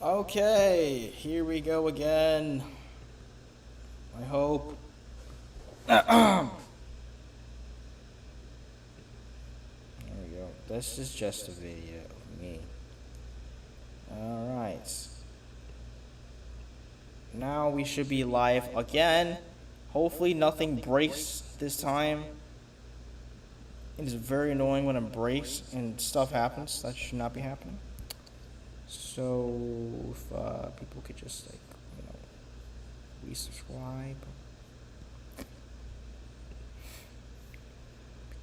Okay, here we go again. I hope. There we go. This is just a video of me. Alright. Now we should be live again. Hopefully nothing breaks this time. It is very annoying when it breaks and stuff happens that should not be happening. So if people could just resubscribe.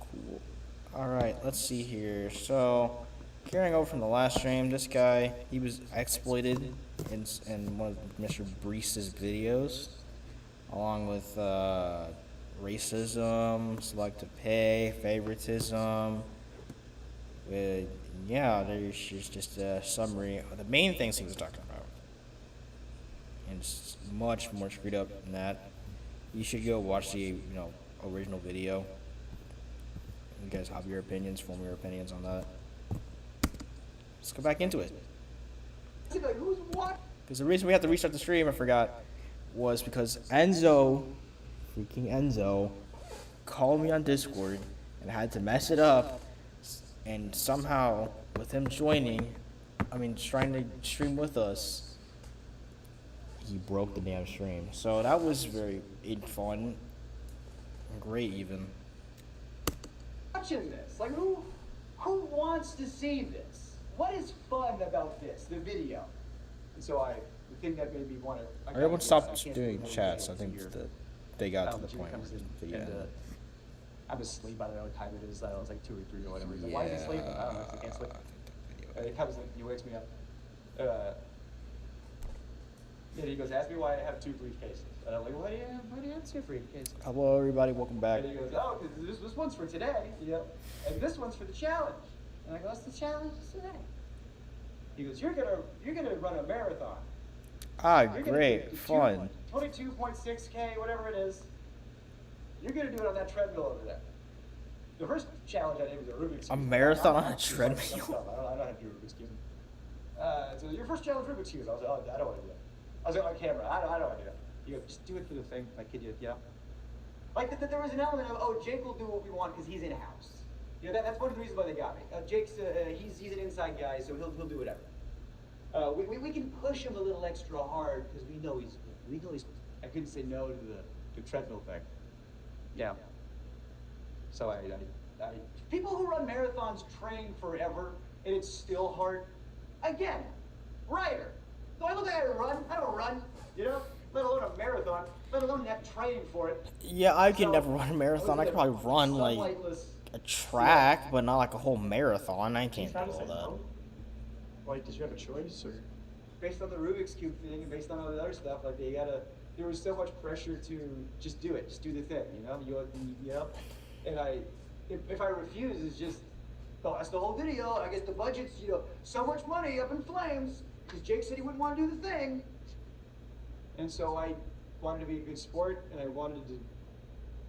Cool. Alright, let's see here. So carrying over from the last stream, this guy, he was exploited in one of Mr. Breese's videos, along with racism, selective pay, favoritism. Yeah, there's just a summary of the main things he was talking about. And it's much more screwed up than that. You should go watch the original video. You guys have your opinions, form your opinions on that. Let's go back into it. Because the reason we had to restart the stream, I forgot, was because ENZO, freaking ENZO, called me on Discord and had to mess it up. And somehow, with him trying to stream with us, he broke the damn stream. So that was very fun, great even. Watching this, like who wants to see this? What is fun about this? The video. And so the thing that made me want to. Everyone stopped doing chats. I think that they got to the point where the video. I'm asleep. I don't know what time it is. I was like 2 or 3 or whatever. Why is he sleeping? I don't know. I can't sleep. He comes in. He wakes me up. Yeah, he goes, ask me why I have 2 briefcases. And I'm like, why do you have 2 briefcases? Hello, everybody. Welcome back. And he goes, oh, because this one's for today, and this one's for the challenge. And I go, what's the challenge today? He goes, you're gonna run a marathon. Ah, great, fun. 22.6K, whatever it is. You're gonna do it on that treadmill over there. The first challenge I did was a Rubik's Cube. A marathon on a treadmill? I don't know how to do Rubik's Cube. So your first challenge, Rubik's Cube. I was like, oh, I don't want to do that. I was like, on camera, I don't want to do that. You go, just do it for the thing. I kid you, Like, there was an element of, oh, Jake will do what we want because he's in house. That's one of the reasons why they got me. Jake's, he's an inside guy, so he'll do whatever. We can push him a little extra hard because we know he's. I couldn't say no to the treadmill thing. Yeah. So I people who run marathons train forever, and it's still hard. Again, writer. Do I look like I run? I don't run. Let alone a marathon. Let alone have training for it. Yeah, I can never run a marathon. I could probably run like a track, but not like a whole marathon. I can't do all that. Why, did you have a choice, or based on the Rubik's Cube thing and based on all the other stuff? Like there was so much pressure to just do it, just do the thing, And if I refuse, it's just that's the whole video. I guess the budget's so much money up in flames because Jake said he wouldn't want to do the thing. And so I wanted to be a good sport, and I wanted to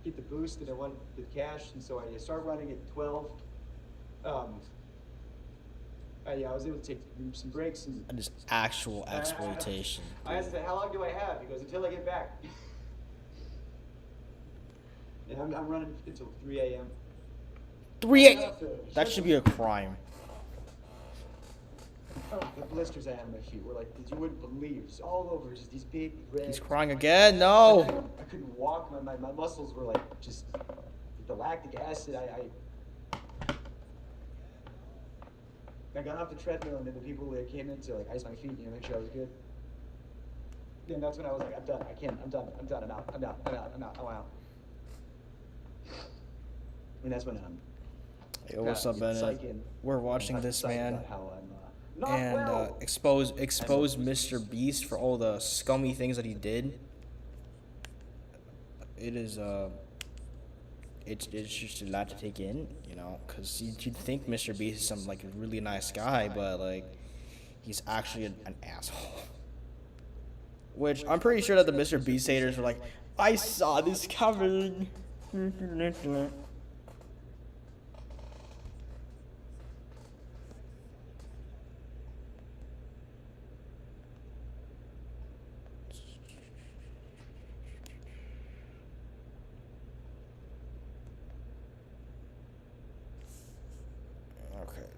get the boost, and I wanted the cash, and so I started running at 12. I was able to take some breaks. And just actual exploitation. I asked him, how long do I have? He goes, until I get back. And I'm running until 3 a.m. 3 a.m.? That should be a crime. The blisters I had on my feet were like, you wouldn't believe, just all over, just these big red. He's crying again? No! I couldn't walk, my muscles were like, just, the lactic acid, I got off the treadmill, and then the people that came in to like ice my feet, make sure I was good. Then that's when I was like, I'm done, I'm done, I'm out. And that's when Yo, what's up, Bennett? We're watching this man and expose Mr. Beast for all the scummy things that he did. It is it's just a lot to take in, because you'd think Mr. Beast is some like a really nice guy, but like he's actually an asshole. Which I'm pretty sure that the Mr. Beast haters were like, I saw this coming.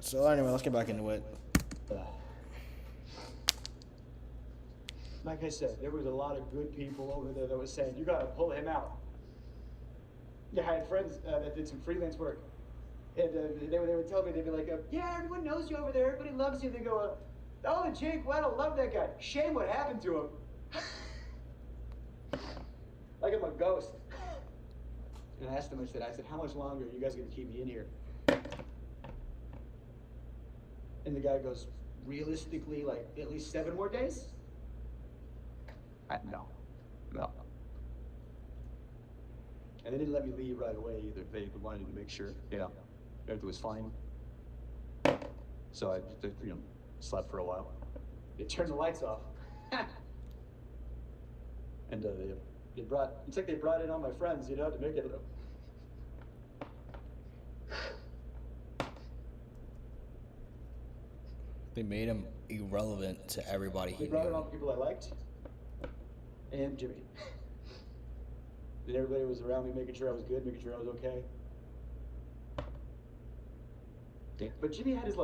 So anyway, let's get back into it. Like I said, there was a lot of good people over there that was saying, you gotta pull him out. Yeah, I had friends that did some freelance work. And they would tell me, they'd be like, yeah, everyone knows you over there, everybody loves you. They go, oh, Jake Weddle, love that guy. Shame what happened to him. Like I'm a ghost. And I asked him, I said, how much longer are you guys gonna keep me in here? And the guy goes, realistically, like at least 7 more days? No. And they didn't let me leave right away either. They wanted to make sure, everything was fine. So I, slept for a while. They turned the lights off. And it's like they brought in all my friends, to make it. They made him irrelevant to everybody he They brought in all knew. the people I liked. And Jimmy. Then everybody was around me making sure I was good, making sure I was okay. But Jimmy had his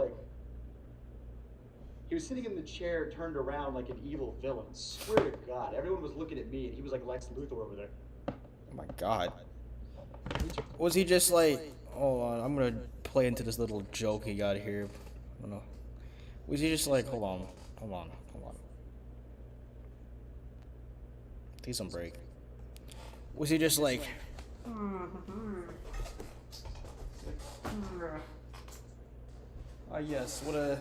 he was sitting in the chair turned around like an evil villain. Swear to God, everyone was looking at me and he was like Lex Luthor over there. Oh my God. Was he just like, hold on, I'm gonna play into this little joke he got here. I don't know. Was he just like, hold on. Take some break. Was he just like, ah yes, what a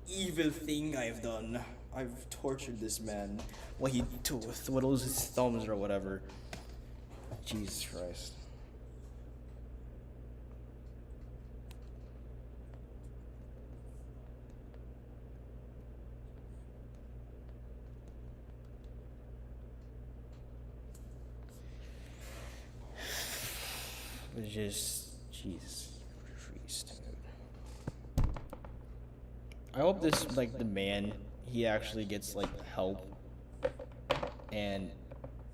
evil thing I've done. I've tortured this man while he twiddles his thumbs or whatever. Jesus Christ. It's just, Jesus Christ, dude. I hope this, the man, he actually gets, help, and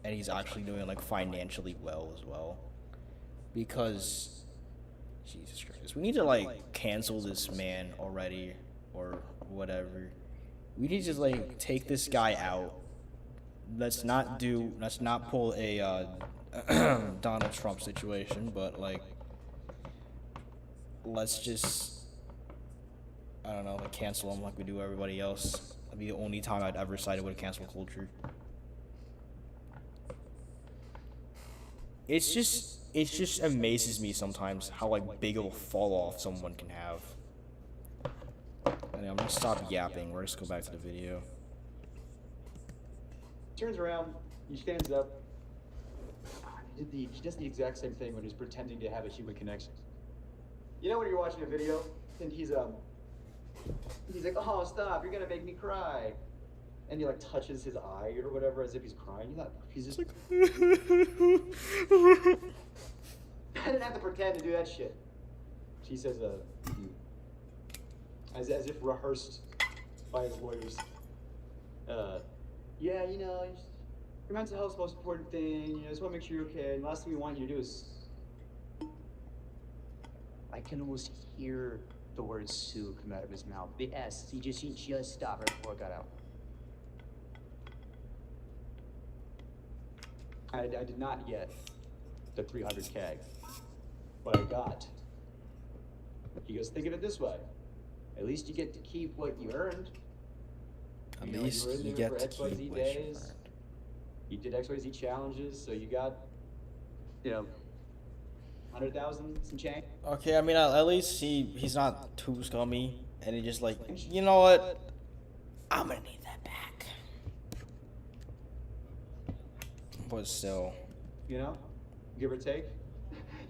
he's actually doing, financially well as well, because, Jesus Christ, we need to, cancel this man already, or whatever. We need to, take this guy out. Let's not pull a, Donald Trump situation, but let's just, I don't know, cancel him like we do everybody else. That'd be the only time I'd ever sided with cancel culture. It just amazes me sometimes how big of a fall off someone can have. Anyway, I'm gonna stop yapping. We're just go back to the video. Turns around, he stands up. He does the exact same thing when he's pretending to have a human connection. You know when you're watching a video and he's like, oh stop, you're gonna make me cry, and he touches his eye or whatever as if he's crying. He's just I didn't have to pretend to do that shit. She says as if rehearsed by his lawyers. Yeah, your mental health's the most important thing. Just want to make sure you're okay. And the last thing we want you to do is... I can almost hear the word Sue come out of his mouth. The S. He just stopped right before it got out. I did not get the 300K. What I got. He goes, think of it this way. At least you get to keep what you earned. At least you get to keep what you earned. You did XYZ challenges, so you got, 100,000, some change. Okay, I mean, at least he's not too scummy, and he just you know what? I'm gonna need that back. But still. Give or take.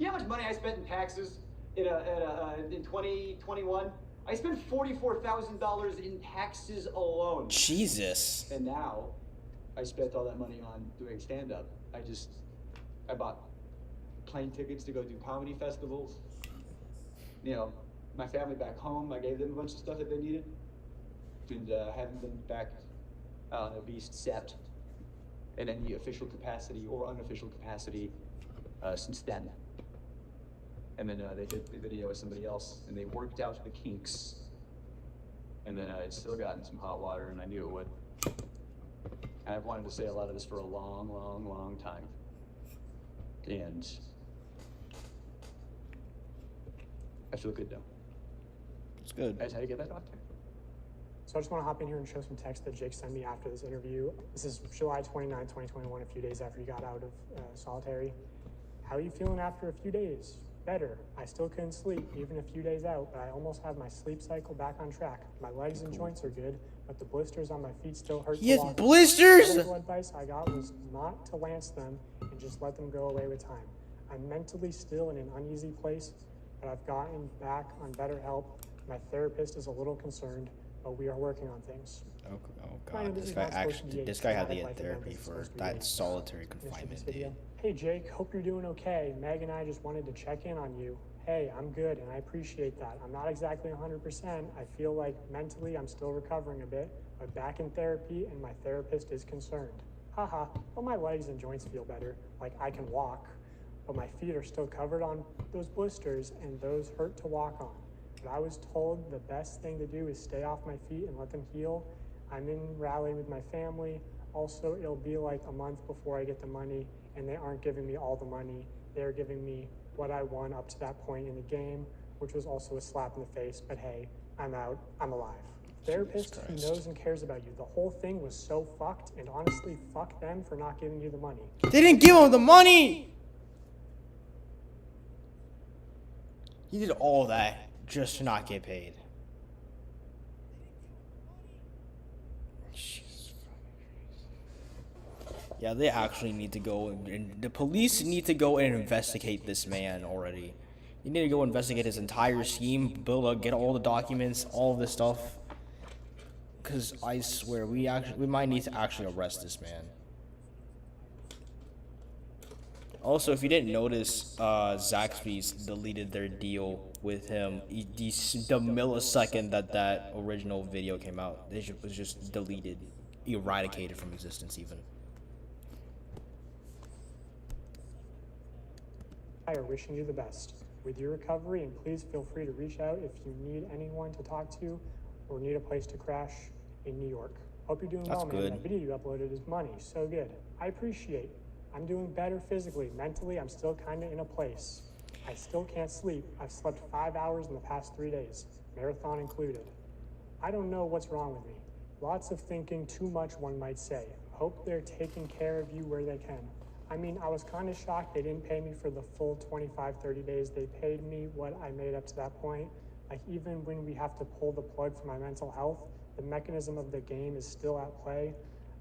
You know how much money I spent in taxes in 2021? I spent $44,000 in taxes alone. Jesus. And now, I spent all that money on doing stand-up. I bought plane tickets to go do comedy festivals. My family back home, I gave them a bunch of stuff that they needed. And haven't been back on a beast set in any official capacity or unofficial capacity since then. and then they did the video with somebody else, and they worked out the kinks, and then it still got in some hot water, and I knew it would. And I've wanted to say a lot of this for a long, long, long time. And I feel good now. It's good. Guys, how do you get that off? So I just want to hop in here and show some text that Jake sent me after this interview. This is July 29, 2021, a few days after you got out of solitary. How are you feeling after a few days? Better. I still couldn't sleep, even a few days out, but I almost have my sleep cycle back on track. My legs and joints are good, but the blisters on my feet still hurt. He has blisters? The advice I got was not to lance them and just let them go away with time. I'm mentally still in an uneasy place, but I've gotten back on better help. My therapist is a little concerned, but we are working on things. Oh god, this guy had to get therapy for that solitary confinement, dude. Hey Jake, hope you're doing okay. Meg and I just wanted to check in on you. Hey, I'm good and I appreciate that. I'm not exactly 100%. I feel like mentally I'm still recovering a bit, but back in therapy and my therapist is concerned. Haha, well my legs and joints feel better, like I can walk, but my feet are still covered on those blisters and those hurt to walk on. But I was told the best thing to do is stay off my feet and let them heal. I'm in Raleigh with my family. Also, it'll be like a month before I get the money, and they aren't giving me all the money. They're giving me what I won up to that point in the game, which was also a slap in the face, but hey, I'm out, I'm alive. Therapist who knows and cares about you. The whole thing was so fucked, and honestly, fuck them for not giving you the money. They didn't give him the money! He did all that just to not get paid. Yeah, they actually need to go and the police need to go and investigate this man already. You need to go investigate his entire scheme, get all the documents, all of this stuff. Cause I swear we might need to actually arrest this man. Also, if you didn't notice, Zaxby's deleted their deal with him the millisecond that original video came out. It was just deleted, eradicated from existence even. I are wishing you the best with your recovery, and please feel free to reach out if you need anyone to talk to or need a place to crash in New York. Hope you're doing well, man. That video you uploaded is money, so good. I appreciate it. I'm doing better physically. Mentally, I'm still kind of in a place. I still can't sleep. I've slept 5 hours in the past 3 days, marathon included. I don't know what's wrong with me. Lots of thinking, too much one might say. Hope they're taking care of you where they can. I mean, I was kind of shocked they didn't pay me for the full 25, 30 days. They paid me what I made up to that point. Like, even when we have to pull the plug for my mental health, the mechanism of the game is still at play.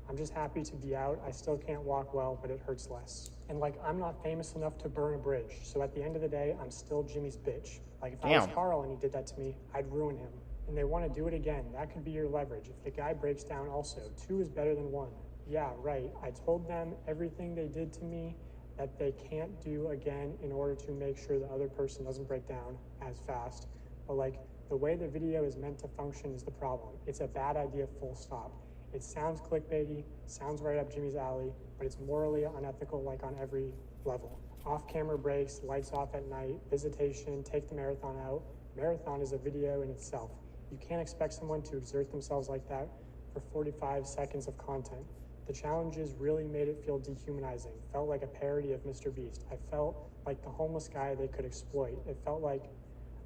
I'm just happy to be out. I still can't walk well, but it hurts less. And like, I'm not famous enough to burn a bridge. So at the end of the day, I'm still Jimmy's bitch. Like, if I was Carl and he did that to me, I'd ruin him. And they want to do it again. That could be your leverage. If the guy breaks down also, 2 is better than 1. Yeah, right. I told them everything they did to me that they can't do again in order to make sure the other person doesn't break down as fast. But like, the way the video is meant to function is the problem. It's a bad idea, full stop. It sounds clickbaity, sounds right up Jimmy's alley, but it's morally unethical like on every level. Off-camera breaks, lights off at night, visitation, take the marathon out. Marathon is a video in itself. You can't expect someone to exert themselves like that for 45 seconds of content. The challenges really made it feel dehumanizing. Felt like a parody of Mr. Beast. I felt like the homeless guy they could exploit. It felt like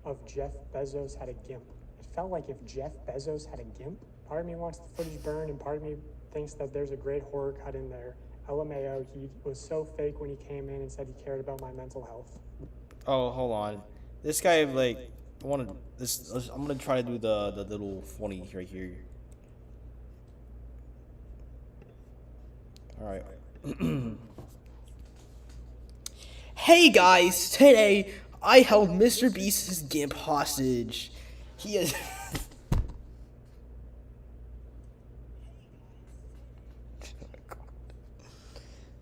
if Jeff Bezos had a GIMP. It felt like if Jeff Bezos had a GIMP. Part of me wants the footage burned, and part of me thinks that there's a great horror cut in there. LMAO, he was so fake when he came in and said he cared about my mental health. Oh, hold on. This guy, like, I'm gonna try to do the little funny right here. All right. Hey guys, today I held Mr. Beast's GIMP hostage. He is.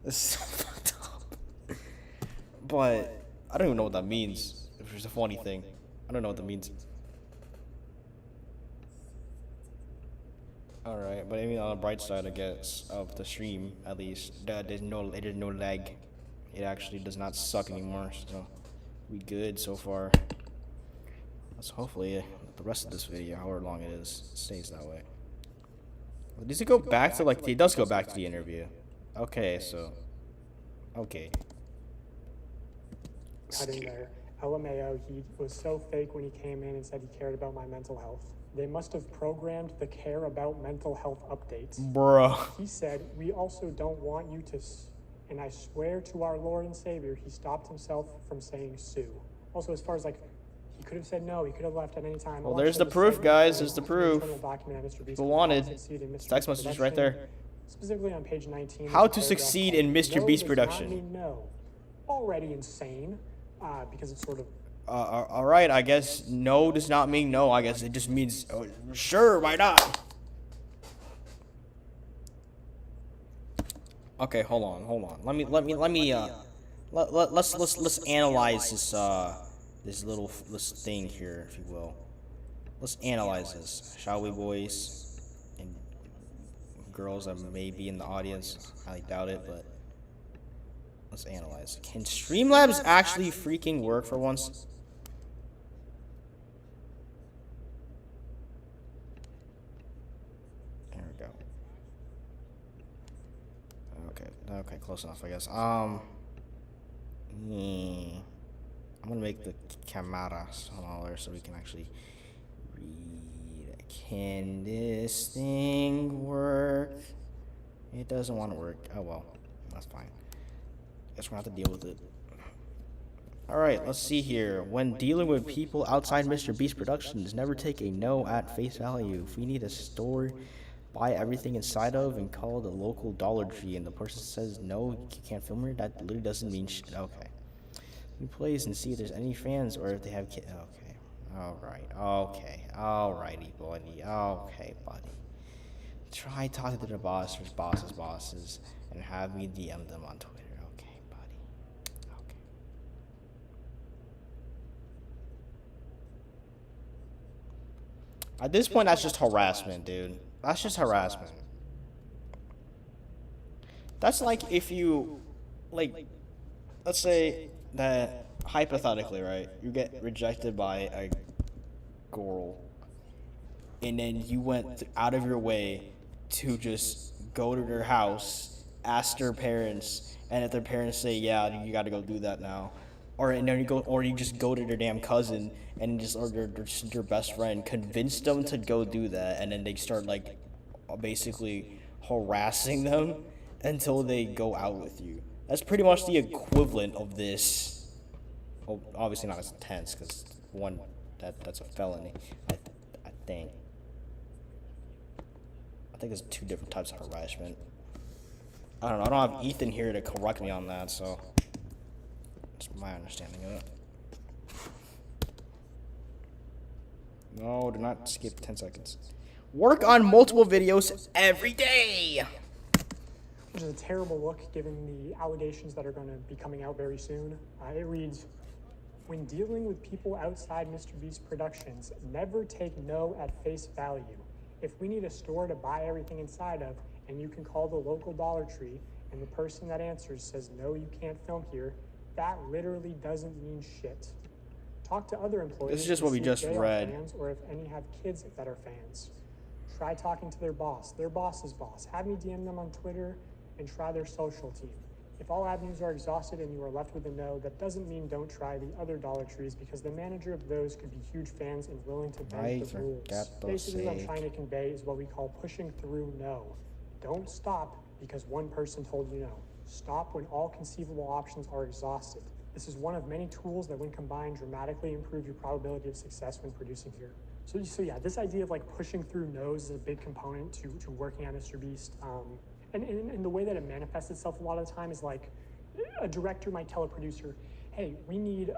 This is so fucked up. But I don't even know what that means. If it's a funny thing, I don't know what that means. Alright, but I mean, on the bright side, I guess, of the stream, at least, there's no lag. It actually does not suck anymore, so we good so far. Let's hopefully the rest of this video, however long it is, stays that way. Does it go back to like? It does go back to the interview. Okay, so. Okay. Cut in there. LMAO, he was so fake when he came in and said he cared about my mental health. They must have programmed the care about mental health updates. Bruh. He said, we also don't want you to, and I swear to our Lord and Savior, he stopped himself from saying sue. Also, as far as like, he could have said no, he could have left at any time. Well, there's the proof, guys, there's the proof. People wanted. Text message right there. Specifically on page 19. How to succeed in Mr. Beast production. No. Already insane, because it's sort of all right, I guess no does not mean no. I guess it just means sure, why not? Okay, hold on. Let's analyze this little thing here, if you will. Let's analyze this, shall we, boys and girls that may be in the audience? I doubt it, but let's analyze. Can Streamlabs actually freaking work for once? There we go. Okay, close enough, I guess. I'm gonna make the camera smaller so we can actually read. Can this thing work? It doesn't want to work. Oh well, that's fine. Guess we're gonna have to deal with it. Alright, let's see here. When dealing with people outside Mr. Beast Productions, never take a no at face value. If we need a store, buy everything inside of and call the local Dollar Tree and the person says no, you can't film here, that literally doesn't mean shit. Okay. He plays and see if there's any fans or if they have kids. Okay. Alrighty, buddy. Okay, buddy. Try talking to the bosses, and have me DM them on Twitter. Okay, buddy. Okay. At this point, that's just harassment, dude. That's just harassment. That's like if you, like, let's say that hypothetically, right, you get rejected by a girl, and then you went out of your way to just go to their house, ask their parents, and if their parents say, yeah, you gotta go do that now, or you just go to their damn cousin and just, or their best friend, convince them to go do that, and then they start like basically harassing them until they go out with you. That's pretty much the equivalent of this. Oh, obviously not as intense, because one, that's a felony. I think there's two different types of harassment. I don't know. I don't have Ethan here to correct me on that, so that's my understanding of it. No, do not skip 10 seconds. Work on multiple videos every day. Which is a terrible look given the allegations that are going to be coming out very soon. It reads, when dealing with people outside Mr. Beast Productions, never take no at face value. If we need a store to buy everything inside of, and you can call the local Dollar Tree, and the person that answers says, no, you can't film here, that literally doesn't mean shit. Talk to other employees. This is just what we just read. Fans, or if any have kids that are fans. Try talking to their boss's boss. Have me DM them on Twitter, and try their social team. If all avenues are exhausted and you are left with a no, that doesn't mean don't try the other Dollar Trees, because the manager of those could be huge fans and willing to bend the rules. Basically, what I'm trying to convey is what we call pushing through no. Don't stop because one person told you no. Stop when all conceivable options are exhausted. This is one of many tools that, when combined, dramatically improve your probability of success when producing here. So yeah, this idea of like pushing through no's is a big component to working at Mr. Beast. And the way that it manifests itself a lot of the time is like a director might tell a producer, hey, we need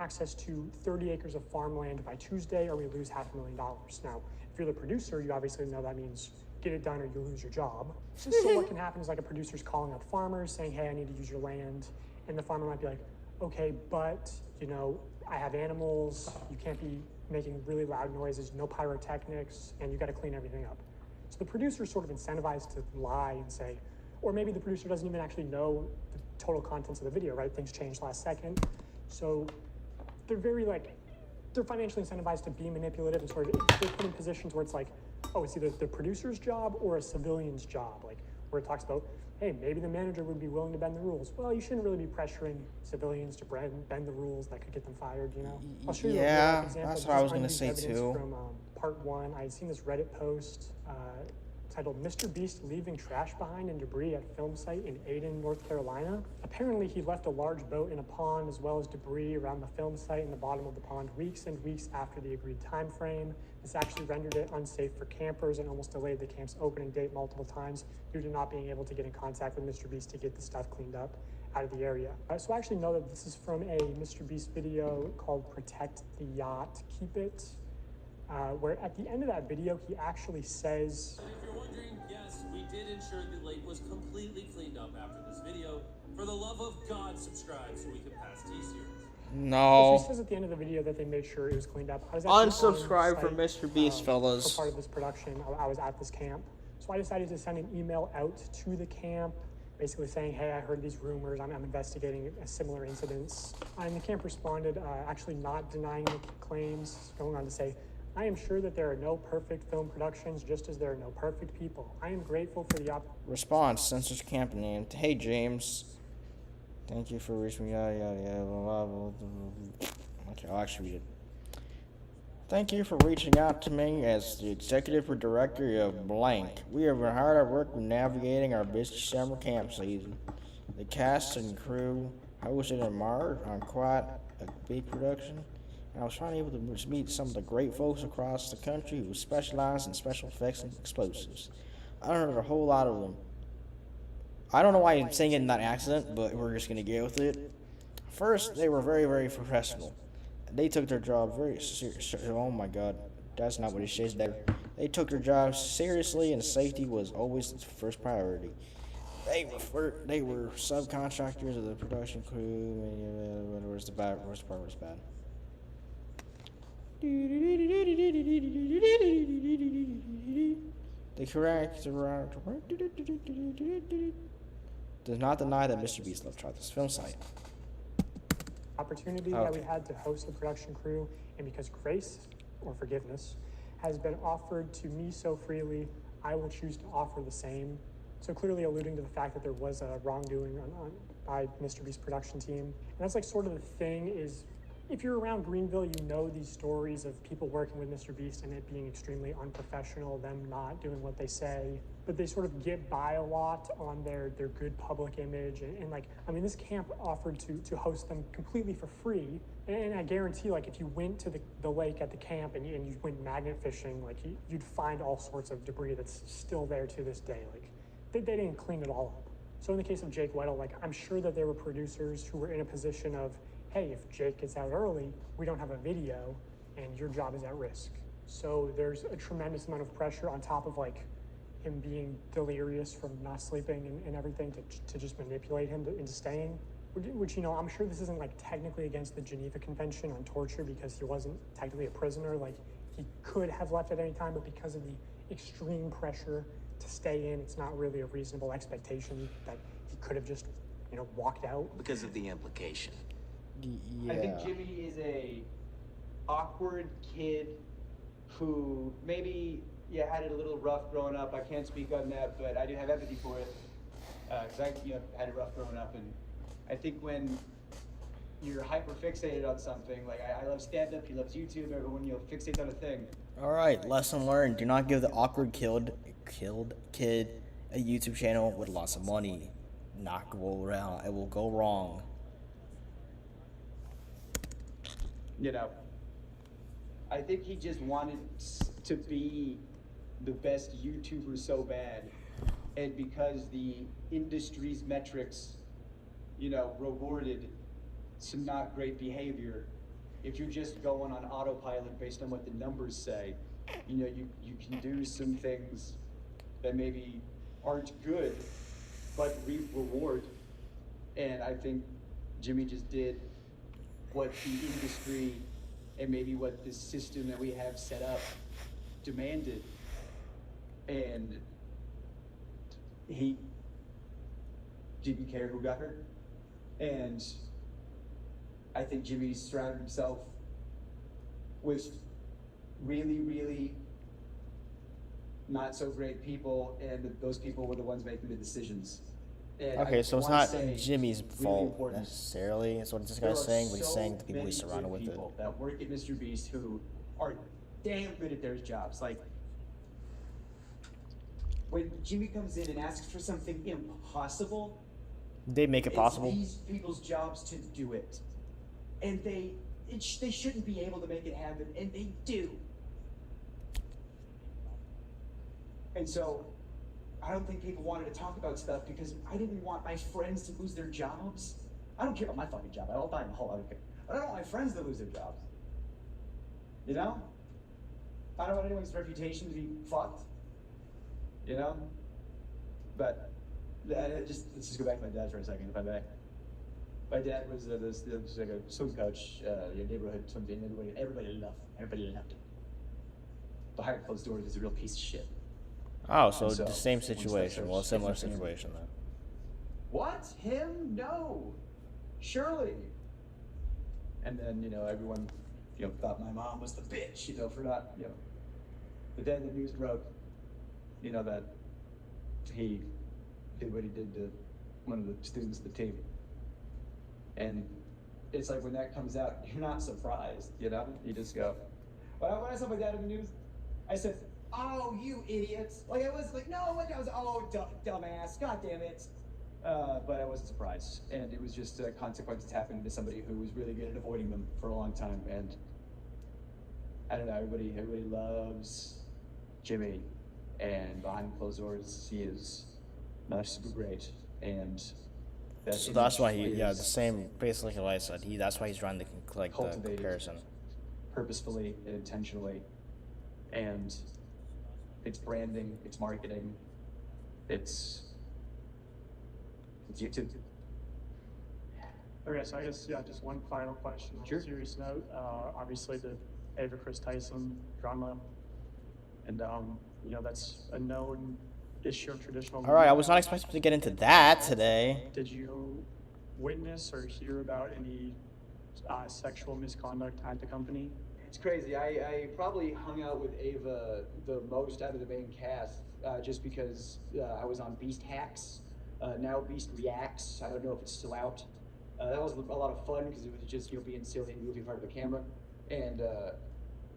access to 30 acres of farmland by Tuesday or we lose $500,000. Now, if you're the producer, you obviously know that means get it done or you lose your job. So what can happen is like a producer's calling up farmers saying, hey, I need to use your land. And the farmer might be like, okay, but, you know, I have animals, you can't be making really loud noises, no pyrotechnics, and you got to clean everything up. So the producer is sort of incentivized to lie and say, or maybe the producer doesn't even actually know the total contents of the video, right? Things changed last second. So they're very like, they're financially incentivized to be manipulative and sort of they're put in positions where it's like, oh, it's either the producer's job or a civilian's job, like where it talks about, hey, maybe the manager would be willing to bend the rules. Well, you shouldn't really be pressuring civilians to bend the rules. That could get them fired, you know? I'll show you a real life example. That's what I was going to say too. From part 1, I had seen this Reddit post titled Mr. Beast leaving trash behind and debris at film site in Aden, North Carolina. Apparently, he left a large boat in a pond as well as debris around the film site in the bottom of the pond weeks and weeks after the agreed time frame. This actually rendered it unsafe for campers and almost delayed the camp's opening date multiple times due to not being able to get in contact with Mr. Beast to get the stuff cleaned up out of the area. So I actually know that this is from a Mr. Beast video called Protect the Yacht, Keep It, where at the end of that video, he actually says... And if you're wondering, yes, we did ensure the lake was completely cleaned up after this video. For the love of God, subscribe so we can pass T-Series. No. So he says at the end of the video that they made sure it was cleaned up. I was Unsubscribe from Mr. Beast, fellas. For part of this production, I was at this camp. So I decided to send an email out to the camp, basically saying, hey, I heard these rumors, I'm investigating a similar incidents. And the camp responded, actually not denying the claims, going on to say, I am sure that there are no perfect film productions, just as there are no perfect people. I am grateful for the Response, Census Camp named, hey James, thank you for reaching me, yada yada yada, blah, blah, blah. Okay, I'll actually read it. Thank you for reaching out to me as the executive director of blank. We have been hard at work navigating our busy summer camp season. The cast and crew hosted in March on quite a big production. And I was finally able to meet some of the great folks across the country who specialize in special effects and explosives. I don't know a whole lot of them. I don't know why I'm saying it in that accent, but we're just gonna get with it. First, they were very, very professional. They took their job very seriously. Oh my God, that's not what it says there. They took their job seriously, and safety was always the first priority. They were subcontractors of the production crew. Where's the part was bad? The correct does not deny that Mr. Beast left tried this film site. Opportunity that we had to host the production crew, and because grace or forgiveness has been offered to me so freely, I will choose to offer the same. So clearly alluding to the fact that there was a wrongdoing by Mr. Beast's production team. And that's like sort of the thing is, if you're around Greenville, you know these stories of people working with Mr. Beast and it being extremely unprofessional, them not doing what they say, but they sort of get by a lot on their good public image. And like, I mean, this camp offered to host them completely for free. And I guarantee, like, if you went to the lake at the camp and you went magnet fishing, like, you'd find all sorts of debris that's still there to this day. Like, they didn't clean it all up. So in the case of Jake Weddle, like, I'm sure that there were producers who were in a position of, hey, if Jake gets out early, we don't have a video, and your job is at risk. So there's a tremendous amount of pressure on top of like him being delirious from not sleeping and everything to just manipulate him into staying. Which, you know, I'm sure this isn't like technically against the Geneva Convention on torture because he wasn't technically a prisoner. Like, he could have left at any time, but because of the extreme pressure to stay in, it's not really a reasonable expectation that he could have just, you know, walked out. Because of the implication. Yeah. I think Jimmy is a awkward kid who maybe, had it a little rough growing up. I can't speak on that, but I do have empathy for it. Because I, had it rough growing up, and I think when you're hyper fixated on something, like I love stand-up, he loves YouTube, everyone, fixates on a thing. Alright, lesson learned. Do not give the awkward killed kid a YouTube channel with lots of money. Not go around. It will go wrong. I think he just wanted to be the best YouTuber so bad, and because the industry's metrics, rewarded some not great behavior, if you're just going on autopilot based on what the numbers say, you can do some things that maybe aren't good, but reap reward. And I think Jimmy just did what the industry and maybe what the system that we have set up demanded. And he didn't care who got hurt. And I think Jimmy surrounded himself with really, really not so great people, and those people were the ones making the decisions. And Okay, I so it's wanna not say, Jimmy's really fault important, necessarily. That's what this there guy's are saying, but he's so saying the people many he's surrounded good with it. people that work at Mr. Beast who are damn good at their jobs. Like, when Jimmy comes in and asks for something impossible, They make it possible. it's these people's jobs to do it. And they shouldn't be able to make it happen, and they do. And so, I don't think people wanted to talk about stuff because I didn't want my friends to lose their jobs. I don't care about my fucking job. I'll die in the hole. I don't care. But I don't want my friends to lose their jobs. You know? I don't want anyone's reputation to be fucked. You know? But let's just go back to my dad for a second, if I may. My dad was like a swim coach, neighborhood swim team. Everybody loved him. Behind closed doors, he's a real piece of shit. Oh, so So, the same once that situation. starts Well, a similar hitting the fan. situation then. What? Him? No. Surely. And then, everyone, thought my mom was the bitch, for not, the day the news broke, that he did what he did to one of the students of the team. And it's like when that comes out, you're not surprised, You just go. When I saw my dad in the news, I said, "Oh, you idiots!" Like I was like, "No," like I was, "Oh, dumbass, god damn it!" But I wasn't surprised, and it was just a consequence that's happening to somebody who was really good at avoiding them for a long time. And I don't know, everybody loves Jimmy, and behind closed doors, he is not super great, and So that's why image the is same, basically like I said, that's why he's trying to the cultivated comparison. purposefully and intentionally, and it's branding, it's marketing, it's YouTube. Okay, so I guess, just one final question on Sure. a serious note. Obviously the Ava Chris Tyson drama, and, that's a known issue of traditional. All right, I was not expecting to get into that today. Did you witness or hear about any sexual misconduct at the company? It's crazy. I probably hung out with Ava the most out of the main cast, just because I was on Beast Hacks, now Beast Reacts. I don't know if it's still out. That was a lot of fun because it was just being silly and goofy in front of the camera. And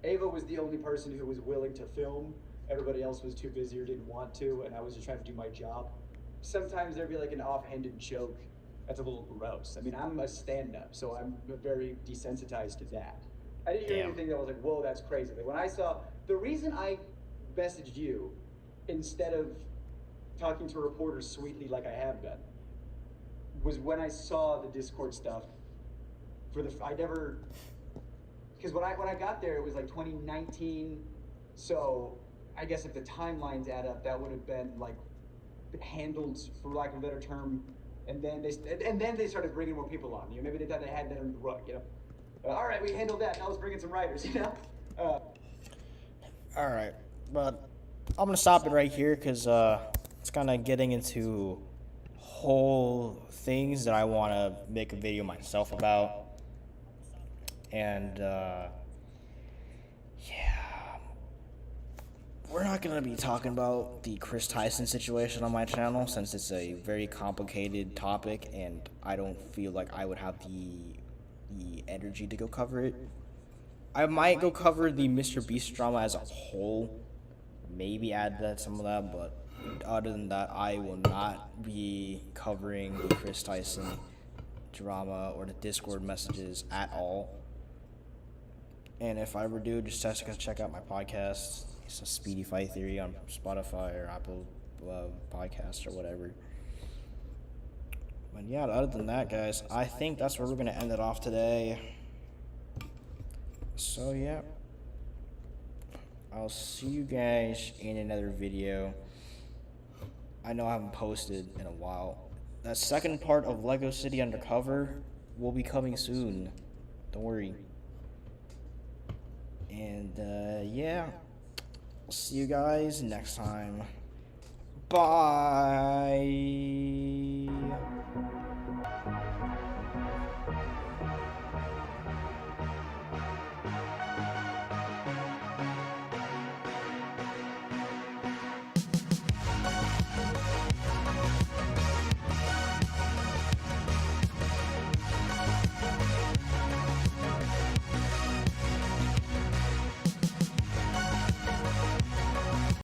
Ava was the only person who was willing to film. Everybody else was too busy or didn't want to, and I was just trying to do my job. Sometimes there'd be like an offhanded joke that's a little gross. I mean, I'm a stand-up, so I'm very desensitized to that. I didn't hear Damn. anything that was like, whoa, that's crazy. Like when I saw, the reason I messaged you instead of talking to reporters sweetly like I have been was when I saw the Discord stuff. Because when I got there, it was like 2019, so I guess if the timelines add up, that would have been like handled, for lack of a better term, and then they started bringing more people on. Maybe they thought they had that under the rug. All right, we handled that. Now let's bring in some writers. All right, but I'm gonna stop it right here because it's kind of getting into whole things that I want to make a video myself about, and we're not gonna be talking about the Chris Tyson situation on my channel since it's a very complicated topic, and I don't feel like I would have the energy to go cover it. I might go cover the Mr. Beast drama as a whole, maybe add some of that, but other than that, I will not be covering the Chris Tyson drama or the Discord messages at all. And if I ever do, just check out my podcast. It's a Speedy Fight Theory on Spotify or Apple Podcasts or whatever. But yeah, other than that, guys, I think that's where we're going to end it off today. So yeah, I'll see you guys in another video. I know I haven't posted in a while. That second part of Lego City Undercover will be coming soon. Don't worry. And yeah, I'll see you guys next time. Bye.